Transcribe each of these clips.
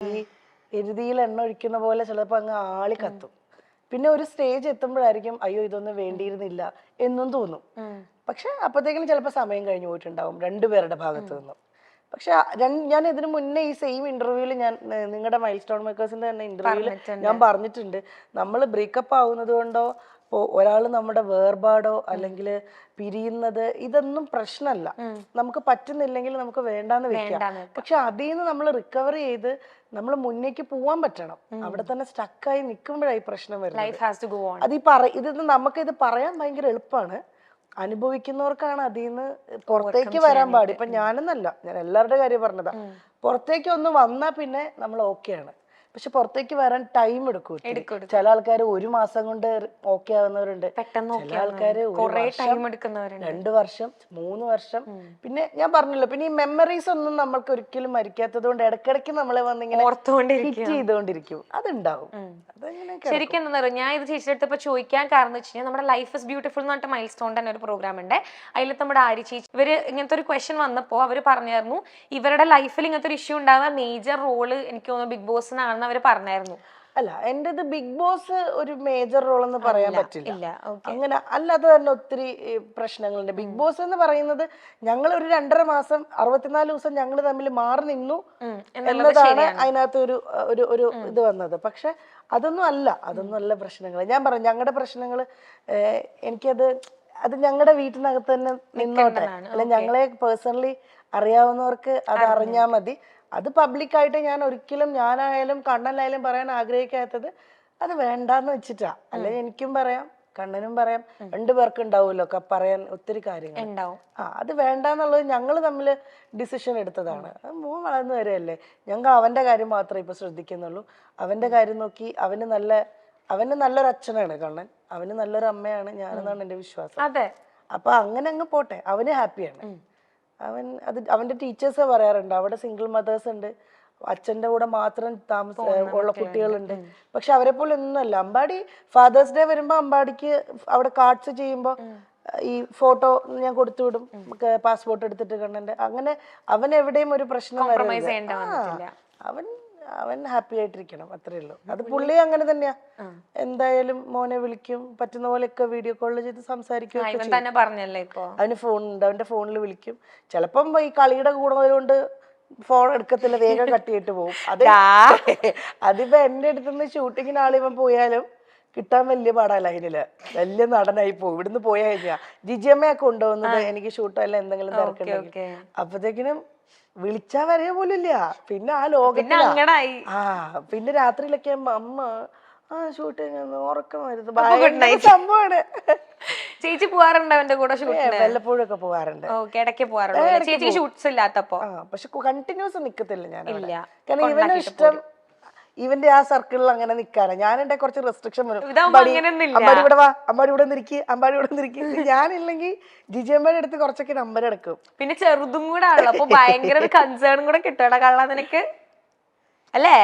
ഈ എരുതിയിൽ എണ്ണ ഒഴിക്കുന്ന പോലെ ചിലപ്പോൾ അങ്ങ് ആളി കത്തും. പിന്നെ ഒരു സ്റ്റേജ് എത്തുമ്പോഴായിരിക്കും അയ്യോ ഇതൊന്നും വേണ്ടിയിരുന്നില്ല എന്നും തോന്നും. പക്ഷെ അപ്പോഴത്തേക്കും ചിലപ്പോൾ സമയം കഴിഞ്ഞു പോയിട്ടുണ്ടാവും രണ്ടുപേരുടെ ഭാഗത്തു നിന്നും. പക്ഷെ ഞാൻ ഇതിനു മുന്നേ ഈ സെയിം ഇന്റർവ്യൂവിൽ ഞാൻ നിങ്ങളുടെ മൈൽ സ്റ്റോൺ മേക്കേഴ്സിന്റെ തന്നെ ഇന്റർവ്യൂവിൽ ഞാൻ പറഞ്ഞിട്ടുണ്ട്, നമ്മൾ ബ്രേക്കപ്പ് ആവുന്നത് കൊണ്ടോ ഒരാൾ നമ്മുടെ വേർപാടോ അല്ലെങ്കിൽ പിരിയുന്നത് ഇതൊന്നും പ്രശ്നമല്ല. നമുക്ക് പറ്റുന്നില്ലെങ്കിൽ നമുക്ക് വേണ്ടാന്ന് വെക്കാം. പക്ഷെ അതിൽ നിന്ന് നമ്മൾ റിക്കവർ ചെയ്ത് നമ്മൾ മുന്നേക്ക് പോവാൻ പറ്റണം. അവിടെ തന്നെ സ്റ്റക്കായി നിൽക്കുമ്പോഴായി പ്രശ്നം വരുന്നത്. ഇത് നമുക്കിത് പറയാൻ ഭയങ്കര എളുപ്പമാണ്, അനുഭവിക്കുന്നവർക്കാണ് അതിൽ നിന്ന് പുറത്തേക്ക് വരാൻ പാടി. ഇപ്പൊ ഞാനെന്നല്ല, ഞാൻ എല്ലാവരുടെ കാര്യം പറഞ്ഞതാ. പുറത്തേക്ക് ഒന്ന് വന്നാ പിന്നെ നമ്മൾ ഓക്കെയാണ്. പക്ഷെ പുറത്തേക്ക് വരാൻ ടൈം എടുക്കും. ചില ആൾക്കാർ 1 മാസം കൊണ്ട് ഓക്കെ ആവുന്നവരുണ്ട്, ചില ആൾക്കാര് 2 വർഷം 3 വർഷം. പിന്നെ ഞാൻ പറഞ്ഞല്ലോ, പിന്നെ ഈ മെമ്മറീസ് ഒന്നും നമ്മൾക്ക് ഒരിക്കലും മരിക്കാത്തത് കൊണ്ട് ഇടയ്ക്കിടയ്ക്ക് നമ്മളെ വന്നിങ്ങനെ ഹിറ്റ് ചെയ്തുകൊണ്ടിരിക്കും. അതുണ്ടാവും. ശരിക്കും എന്താ പറയുക, ഞാൻ ഇത് ചേച്ചിയുടെ അടുത്ത് ഇപ്പൊ ചോദിക്കാൻ കാരണം എന്ന് വെച്ച് കഴിഞ്ഞാൽ നമ്മുടെ ലൈഫ് ഇസ് ബ്യൂട്ടിഫുൾ എന്ന് പറഞ്ഞിട്ട് മൈൽ സ്റ്റോൺ തന്നെ ഒരു പ്രോഗ്രാം ഉണ്ട്. അതിൽ നമ്മുടെ ആര്യ ചേച്ചി ഇവര് ഇങ്ങനത്തെ ഒരു ക്വസ്റ്റ്യൻ വന്നപ്പോൾ അവർ പറഞ്ഞായിരുന്നു ഇവരുടെ ലൈഫിൽ ഇങ്ങനത്തെ ഒരു ഇഷ്യൂ ഉണ്ടാകാൻ മേജർ റോള് എനിക്ക് തോന്നുന്നു ബിഗ് ബോസിനാണെന്ന് അവർ പറഞ്ഞായിരുന്നു. അല്ല, എന്റേത് ബിഗ് ബോസ് ഒരു മേജർ റോൾ എന്ന് പറയാൻ പറ്റില്ല. അങ്ങനെ അല്ലാതെ തന്നെ ഒത്തിരി പ്രശ്നങ്ങളുണ്ട്. ബിഗ് ബോസ് എന്ന് പറയുന്നത് ഞങ്ങൾ ഒരു 2.5 മാസം 64 ദിവസം ഞങ്ങൾ തമ്മിൽ മാറി നിന്നു എന്നതാണ് അതിനകത്ത് ഒരു ഇത് വന്നത്. പക്ഷെ അതൊന്നും അല്ല പ്രശ്നങ്ങൾ. ഞാൻ പറഞ്ഞു ഞങ്ങളുടെ പ്രശ്നങ്ങൾ അത് ഞങ്ങളുടെ വീട്ടിനകത്ത് തന്നെ നിന്നോട്ടെ. അല്ല, ഞങ്ങളെ പേഴ്സണലി അറിയാവുന്നവർക്ക് അത് അറിഞ്ഞാൽ മതി. അത് പബ്ലിക്കായിട്ട് ഞാൻ ഒരിക്കലും ഞാനായാലും കണ്ണനായാലും പറയാൻ ആഗ്രഹിക്കാത്തത് അത് വേണ്ടാന്ന് വെച്ചിട്ടാ. അല്ലെ എനിക്കും പറയാം, കണ്ണനും പറയാം, 2 പേർക്ക് ഉണ്ടാവുമല്ലോ പറയാൻ ഒത്തിരി കാര്യങ്ങൾ. അത് വേണ്ടാന്നുള്ളത് ഞങ്ങൾ തമ്മിൽ ഡിസിഷൻ എടുത്തതാണ്. മോൻ വളർന്നു വരെയല്ലേ, ഞങ്ങൾ അവന്റെ കാര്യം മാത്രമേ ഇപ്പൊ ശ്രദ്ധിക്കുന്നുള്ളൂ. അവന്റെ കാര്യം നോക്കി അവന് നല്ലൊരു അച്ഛനാണ് കണ്ണൻ, അവന് നല്ലൊരു അമ്മയാണ് ഞാനെന്നാണ് എന്റെ വിശ്വാസം. അപ്പൊ അങ്ങനെ അങ്ങ് പോട്ടെ, അവന് ഹാപ്പിയാണ്. അവന്റെ ടീച്ചേഴ്സ് പറയാറുണ്ട് അവിടെ സിംഗിൾ മദേഴ്സ് ഉണ്ട്, അച്ഛന്റെ കൂടെ മാത്രം ഉള്ള കുട്ടികളുണ്ട്. പക്ഷെ അവരെ പോലെ ഒന്നുമല്ല. അമ്പാടി ഫാദേഴ്സ് ഡേ വരുമ്പോ അമ്പാടിക്ക് അവിടെ കാർഡ്സ് ചെയ്യുമ്പോ ഈ ഫോട്ടോ ഞാൻ കൊടുത്തു വിടും, പാസ്പോർട്ട് എടുത്തിട്ട് കണ്ണന്റെ. അങ്ങനെ അവൻ എവിടെയും ഒരു പ്രശ്നം വരരുത്. അവൻ ഹാപ്പി ആയിട്ടിരിക്കണം, അത്രേ ഉള്ളൂ. അത് പുള്ളി അങ്ങനെ തന്നെയാ. എന്തായാലും മോനെ വിളിക്കും, പറ്റുന്ന പോലെയൊക്കെ വീഡിയോ കോളിൽ ചെയ്ത് സംസാരിക്കും. അവന് ഫോണുണ്ട്, അവന്റെ ഫോണിൽ വിളിക്കും. ചിലപ്പം ഈ കളിയുടെ കൂടുന്നതുകൊണ്ട് ഫോൺ എടുക്കത്തില്ല, വേഗം കട്ടിയിട്ട് പോകും. അതിപ്പോ എന്റെ അടുത്തുനിന്ന് ഷൂട്ടിങ്ങിന് ആളിവൻ പോയാലും കിട്ടാൻ വലിയ പാടല്ല. അതിനില്ല വലിയ നടനായി പോകും. ഇവിടുന്ന് പോയാ കഴിഞ്ഞാ ജിജിയമ്മയൊക്കെ കൊണ്ടുപോകുന്നത് എനിക്ക് ഷൂട്ടല്ല എന്തെങ്കിലും തിരക്കുണ്ടെങ്കിൽ. അപ്പത്തേക്കിനും വിളിച്ചാ വരെ പോലില്ല. പിന്നെ ആ ലോകത്തിലാ. പിന്നെ രാത്രിയിലൊക്കെ അമ്മ ഷൂട്ടിങ് ഉറക്കം വരുന്നത് സംഭവമാണ്. ചേച്ചി പോവാറുണ്ട് അവന്റെ കൂടെ? വല്ലപ്പോഴും ഒക്കെ പോവാറുണ്ട്, പക്ഷെ കണ്ടിന്യൂസ് നിക്കത്തില്ല ഞാൻ. കാരണം ഇവനും ഇഷ്ടം ഇവന്റെ ആ സർക്കിളിൽ അങ്ങനെ നിക്കാനാ. ഞാൻ എന്റെ കുറച്ച് റെസ്ട്രിക്ഷൻ വരും. അമ്പാടി ഇവിടെ വാ, അമ്പാടി ഇവിടെ നിൽക്കി, അമ്പാടി ഇവിടെ നിൽക്കി. ഞാനില്ലെങ്കിൽ ജിജിയമ്മയുടെ അടുത്ത് കുറച്ചൊക്കെ നമ്പർ എടുക്കും. പിന്നെ ചെറുതും കൂടെ ആണല്ലോ, അപ്പൊ ഭയങ്കര ഒരു കൺസേൺ കൂടെ കിട്ടൂടാ കള്ള നിനക്ക്, അല്ലേ?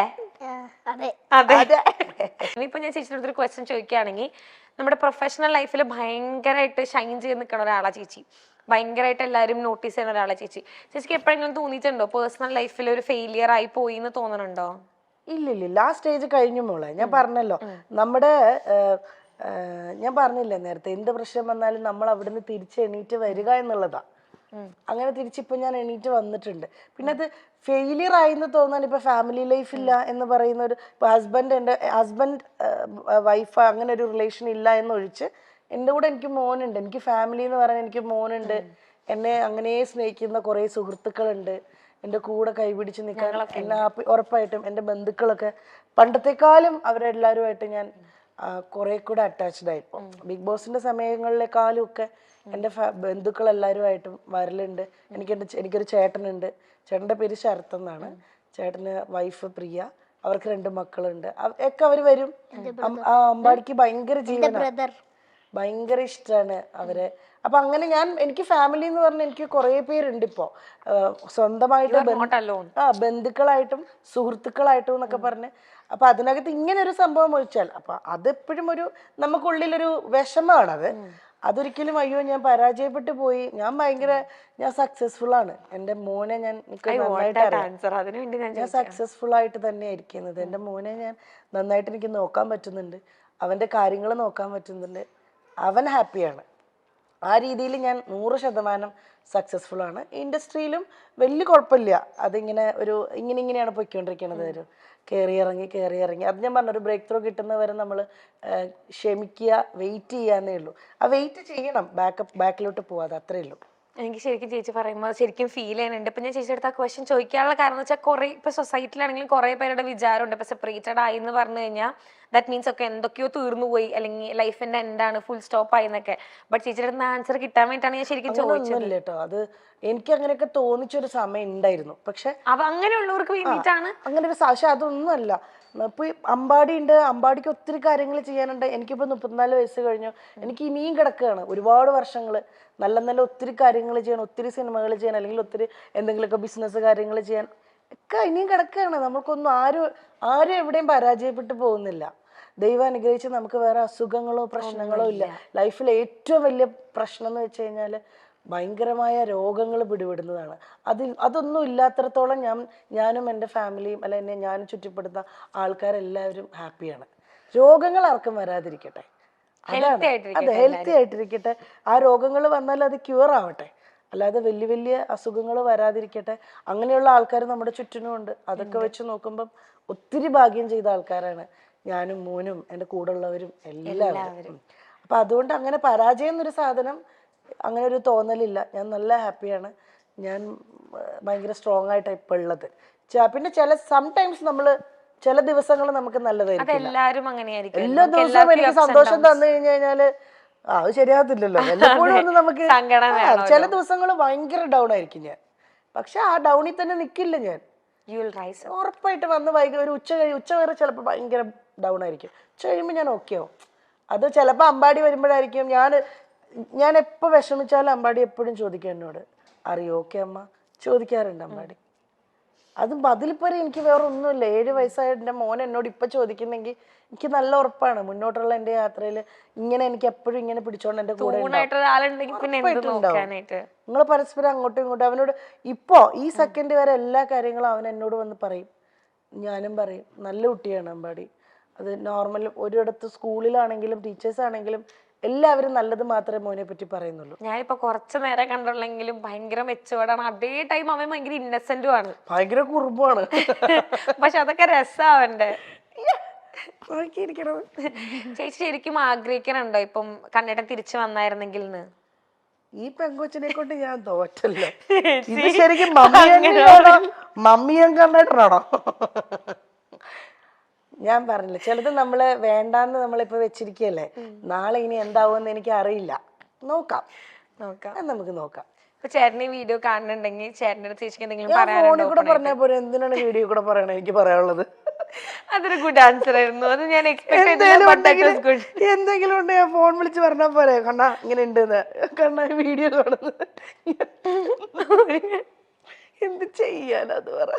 ഇപ്പൊ ഞാൻ ചേച്ചിയുടെ അടുത്തൊരു ക്വസ്റ്റ്യൻ ചോദിക്കുകയാണെങ്കിൽ, നമ്മുടെ പ്രൊഫഷണൽ ലൈഫിൽ ഭയങ്കരമായിട്ട് ഷൈൻ ചെയ്ത് നിൽക്കുന്ന ഒരാളാ ചേച്ചി, ഭയങ്കരമായിട്ട് എല്ലാവരും നോട്ടീസ് ചെയ്യുന്ന ഒരാളാ ചേച്ചി. ചേച്ചിക്ക് എപ്പോഴെങ്കിലും തോന്നിയിട്ടുണ്ടോ പേഴ്സണൽ ലൈഫിൽ ഒരു ഫെയിലിയർ ആയി പോയി എന്ന് തോന്നുന്നുണ്ടോ? ഇല്ലില്ല, ആ സ്റ്റേജ് കഴിഞ്ഞു മോളെ. ഞാൻ പറഞ്ഞല്ലോ, ഞാൻ പറഞ്ഞില്ലേ നേരത്തെ, എന്ത് പ്രശ്നം വന്നാലും നമ്മൾ അവിടുന്ന് തിരിച്ച് എണീറ്റ് വരിക എന്നുള്ളതാ. അങ്ങനെ തിരിച്ചിപ്പോ ഞാൻ എണീറ്റ് വന്നിട്ടുണ്ട്. പിന്നെ അത് ഫെയിലിയർ ആയിന്ന് തോന്നാൻ ഇപ്പൊ ഫാമിലി ലൈഫ് ഇല്ല എന്ന് പറയുന്ന ഒരു ഹസ്ബൻഡ് വൈഫ് അങ്ങനെ ഒരു റിലേഷൻ ഇല്ല എന്നൊഴിച്ച് എൻ്റെ കൂടെ എനിക്ക് മോനുണ്ട്. എനിക്ക് ഫാമിലി എന്ന് പറയാൻ എനിക്ക് മോനുണ്ട്. എന്നെ അങ്ങനെ സ്നേഹിക്കുന്ന കുറെ സുഹൃത്തുക്കളുണ്ട്, എൻ്റെ കൂടെ കൈപിടിച്ച് നിൽക്കാൻ എന്നെ ഉറപ്പായിട്ടും. എൻ്റെ ബന്ധുക്കളൊക്കെ പണ്ടത്തെക്കാളും അവരെല്ലാവരുമായിട്ട് ഞാൻ കുറെ കൂടെ അറ്റാച്ച്ഡ് ആയിപ്പോ. ബിഗ് ബോസിന്റെ സമയങ്ങളിലെക്കാളും ഒക്കെ എൻ്റെ ബന്ധുക്കൾ എല്ലാവരുമായിട്ടും വരലുണ്ട്. എനിക്കൊരു ചേട്ടനുണ്ട്, ചേട്ടൻ്റെ പേര് ശരത് എന്നാണ്. ചേട്ടന് വൈഫ് പ്രിയ, അവർക്ക് 2 മക്കളുണ്ട്. ഒക്കെ അവര് വരും. അമ്പാടിക്ക് ഭയങ്കര ജീവനാണ്, ഭയങ്കര ഇഷ്ടമാണ് അവരെ. അപ്പൊ അങ്ങനെ എനിക്ക് ഫാമിലി എന്ന് പറഞ്ഞാൽ എനിക്ക് കുറെ പേരുണ്ട് ഇപ്പോ, സ്വന്തമായിട്ട് ബന്ധുക്കളായിട്ടും സുഹൃത്തുക്കളായിട്ടും എന്നൊക്കെ പറഞ്ഞ്. അപ്പൊ അതിനകത്ത് ഇങ്ങനെ ഒരു സംഭവം ഒഴിച്ചാൽ അപ്പൊ അതെപ്പോഴും നമുക്കുള്ളിലൊരു വിഷമാണത്. അതൊരിക്കലും അയ്യോ ഞാൻ പരാജയപ്പെട്ടു പോയി, ഞാൻ സക്സസ്ഫുൾ ആണ്. എൻ്റെ മോനെ എനിക്ക് നന്നായിട്ട് അറിയാം. ഞാൻ സക്സസ്ഫുൾ ആയിട്ട് തന്നെ ഇരിക്കുന്നത്. എൻ്റെ മോനെ നന്നായിട്ട് എനിക്ക് നോക്കാൻ പറ്റുന്നുണ്ട്, അവൻ്റെ കാര്യങ്ങൾ നോക്കാൻ പറ്റുന്നുണ്ട്, അവൻ ഹാപ്പിയാണ്. ആ രീതിയിൽ ഞാൻ 100% സക്സസ്ഫുൾ ആണ്. ഇൻഡസ്ട്രിയിലും വലിയ കുഴപ്പമില്ല. അതിങ്ങനെ ഇങ്ങനെയാണ് പോയിക്കൊണ്ടിരിക്കുന്നത്. കയറി ഇറങ്ങി അത് ഞാൻ പറഞ്ഞ ഒരു ബ്രേക്ക് ത്രൂ കിട്ടുന്നവരെ നമ്മൾ ക്ഷമിക്കുക, വെയിറ്റ് ചെയ്യാന്നേ ഉള്ളൂ. ആ വെയിറ്റ് ചെയ്യണം, ബാക്കിലോട്ട് പോവാതെ, അത്രേ ഉള്ളൂ. എനിക്ക് ശരിക്കും ചേച്ചി പറയുമ്പോൾ ശരിക്കും ഫീൽ ചെയ്യുന്നുണ്ട്. ഇപ്പൊ ഞാൻ ചേച്ചിയുടെ അടുത്ത് ആ ക്വസ്റ്റ്യൻ ചോദിക്കാനുള്ള കാരണം എന്ന് വെച്ചാൽ കുറെ ഇപ്പൊ സൊസൈറ്റിയിലാണെങ്കിലും കുറെ പേരുടെ വിചാരമുണ്ട് ഇപ്പൊ സെപ്പറേറ്റഡ് ആയി എന്ന് പറഞ്ഞു കഴിഞ്ഞാൽ ദാറ്റ് മീൻസ് ഒക്കെ എന്തൊക്കെയോ തീർന്നു പോയി, അല്ലെങ്കിൽ ലൈഫിന്റെ എന്താണ് ഫുൾ സ്റ്റോപ്പ് ആയി എന്നൊക്കെ. ബട്ട് ചേച്ചിയുടെ അടുത്ത് ആൻസർ കിട്ടാൻ വേണ്ടിയിട്ടാണ് ഞാൻ ശരിക്കും ചോദിച്ചത് കേട്ടോ. അത് എനിക്ക് അങ്ങനെയൊക്കെ തോന്നിച്ചൊരു സമയം ഉണ്ടായിരുന്നു. പക്ഷെ അങ്ങനെയുള്ളവർക്ക് വേണ്ടിയിട്ടാണ് അങ്ങനെ ഒരു പക്ഷെ അതൊന്നുമല്ല. ഇപ്പൊ അമ്പാടി ഉണ്ട്, അമ്പാടിക്ക് ഒത്തിരി കാര്യങ്ങൾ ചെയ്യാനുണ്ട്. എനിക്കിപ്പോ 34 വയസ്സ് കഴിഞ്ഞു, എനിക്ക് ഇനിയും കിടക്കുകയാണ് ഒരുപാട് വർഷങ്ങൾ. നല്ല ഒത്തിരി കാര്യങ്ങൾ ചെയ്യണം, ഒത്തിരി സിനിമകൾ ചെയ്യാൻ, അല്ലെങ്കിൽ ഒത്തിരി എന്തെങ്കിലുമൊക്കെ ബിസിനസ് കാര്യങ്ങൾ ചെയ്യാൻ ഒക്കെ ഇനിയും കിടക്കുകയാണ്. നമുക്കൊന്നും ആരും എവിടെയും പരാജയപ്പെട്ടു പോകുന്നില്ല. ദൈവം അനുഗ്രഹിച്ച് നമുക്ക് വേറെ അസുഖങ്ങളോ പ്രശ്നങ്ങളോ ഇല്ല. ലൈഫിൽ ഏറ്റവും വലിയ പ്രശ്നം എന്ന് വെച്ച് കഴിഞ്ഞാൽ ഭയങ്കരമായ രോഗങ്ങൾ പിടിപെടുന്നതാണ്. അതൊന്നും ഇല്ലാത്തടത്തോളം ഞാനും എൻ്റെ ഫാമിലിയും അല്ല എന്നെ ഞാനും ചുറ്റപ്പെടുന്ന ആൾക്കാരെല്ലാവരും ഹാപ്പിയാണ്. രോഗങ്ങൾ ആർക്കും വരാതിരിക്കട്ടെ, അതെ, ഹെൽത്തി ആയിട്ടിരിക്കട്ടെ. ആ രോഗങ്ങൾ വന്നാൽ അത് ക്യൂർ ആവട്ടെ, അല്ലാതെ വലിയ അസുഖങ്ങൾ വരാതിരിക്കട്ടെ. അങ്ങനെയുള്ള ആൾക്കാർ നമ്മുടെ ചുറ്റിനും ഉണ്ട്. അതൊക്കെ വെച്ച് നോക്കുമ്പം ഒത്തിരി ഭാഗ്യം ചെയ്ത ആൾക്കാരാണ് ഞാനും മോനും എൻ്റെ കൂടെ ഉള്ളവരും എല്ലാവരും. അപ്പൊ അതുകൊണ്ട് അങ്ങനെ പരാജയം എന്നൊരു സാധനം, അങ്ങനെ ഒരു തോന്നലില്ല. ഞാൻ നല്ല ഹാപ്പിയാണ്. ഞാൻ ഭയങ്കര സ്ട്രോങ് ആയിട്ടാണ് ഇപ്പൊ ഉള്ളത്. പിന്നെ സംടൈംസ് ചില ദിവസങ്ങൾ നമുക്ക് നല്ലതായിരിക്കും. എല്ലാ ദിവസവും എനിക്ക് സന്തോഷം തന്നു കഴിഞ്ഞാല് അത് ശരിയാകത്തില്ലല്ലോ. എല്ലപ്പോഴും ഒന്ന് നമുക്ക് ചില ദിവസങ്ങൾ ഭയങ്കര ഡൗൺ ആയിരിക്കും ഞാൻ. പക്ഷെ ആ ഡൗണിൽ തന്നെ നിൽക്കില്ല ഞാൻ. ഉറപ്പായിട്ട് വന്ന് ഒരു ഉച്ച വരെ ചിലപ്പോൾ ഭയങ്കര ഡൗൺ ആയിരിക്കും. ഉച്ച കഴിയുമ്പോൾ ഞാൻ ഓക്കെ ആവും. അത് ചിലപ്പോൾ അമ്പാടി വരുമ്പോഴായിരിക്കും ഞാൻ എപ്പോൾ വിഷമിച്ചാലും അമ്പാടി എപ്പോഴും ചോദിക്കും എന്നോട്, അറിയോ ഓക്കെ അമ്മ, ചോദിക്കാറുണ്ട് അമ്പാടി. അതിലിപ്പോ എനിക്ക് വേറെ ഒന്നുമില്ല. 7 വയസ്സായ എൻ്റെ മോൻ എന്നോട് ഇപ്പൊ ചോദിക്കുന്നെങ്കിൽ എനിക്ക് നല്ല ഉറപ്പാണ് മുന്നോട്ടുള്ള എൻ്റെ യാത്രയിൽ എനിക്ക് എപ്പോഴും ഇങ്ങനെ പിടിച്ചോണ്ട് എൻ്റെ കൂടെ നിങ്ങൾ പരസ്പരം അങ്ങോട്ടും ഇങ്ങോട്ടും. അവനോട് ഇപ്പോ ഈ സെക്കൻഡ് വരെ എല്ലാ കാര്യങ്ങളും അവൻ എന്നോട് വന്ന് പറയും, ഞാനും പറയും. നല്ല കുട്ടിയാണ് അമ്പാടി. അത് നോർമൽ ഒരിടത്ത് സ്കൂളിലാണെങ്കിലും ടീച്ചേഴ്സ് ആണെങ്കിലും എല്ലാവരും നല്ലത് മാത്രമേ മോനെ പറ്റി പറയുന്നുള്ളൂ. ഞാനിപ്പോ കുറച്ചു നേരം കണ്ടുള്ളെങ്കിലും ഭയങ്കര മെച്ചുവേർഡാണ്. അതേ ടൈം അവൻ ഭയങ്കര ഇന്നസെന്റും ആണ്, ഭയങ്കര കുറുമ്പാണ്. പക്ഷെ അതൊക്കെ രസാവണ്ടേ. ചേച്ചി ശരിക്കും ആഗ്രഹിക്കണുണ്ടോ ഇപ്പം കണ്ണേട്ടൻ തിരിച്ചു വന്നായിരുന്നെങ്കിൽ? ഈ പെങ്കൊച്ചിനെ കൊണ്ട് ഞാൻ തോറ്റല്ലോ. ഇത് ശരിക്കും മമ്മിയും കണ്ണേട്ടനാണോ? ഞാൻ പറഞ്ഞില്ല, ചിലത് നമ്മള് വേണ്ടാന്ന് നമ്മളിപ്പോ വെച്ചിരിക്കല്ലേ. നാളെ ഇനി എന്താവുമെന്ന് എനിക്ക് അറിയില്ല. നോക്കാം നമുക്ക് നോക്കാം. ഇപ്പൊ ചേട്ടന് വീഡിയോ കാണുന്നുണ്ടെങ്കിൽ ചേട്ടൻ്റെ ചേച്ചിക്ക് എന്തെങ്കിലും ഫോണിൽ കൂടെ പറഞ്ഞാൽ പോരെ, എന്തിനാണ് വീഡിയോ കൂടെ പറയണത്? എനിക്ക് പറയാനുള്ളത് അതൊരു ഗുഡ് ആൻസർ ആയിരുന്നു. അത് ഞാൻ എന്തെങ്കിലും ഉണ്ട് ഞാൻ ഫോൺ വിളിച്ച് പറഞ്ഞാൽ പോരെ, കണ്ണാ ഇങ്ങനെ ഉണ്ടെന്ന്, കണ്ണാ വീഡിയോ കാണുന്നത്. എന്ത് ചെയ്യാനത് പറ.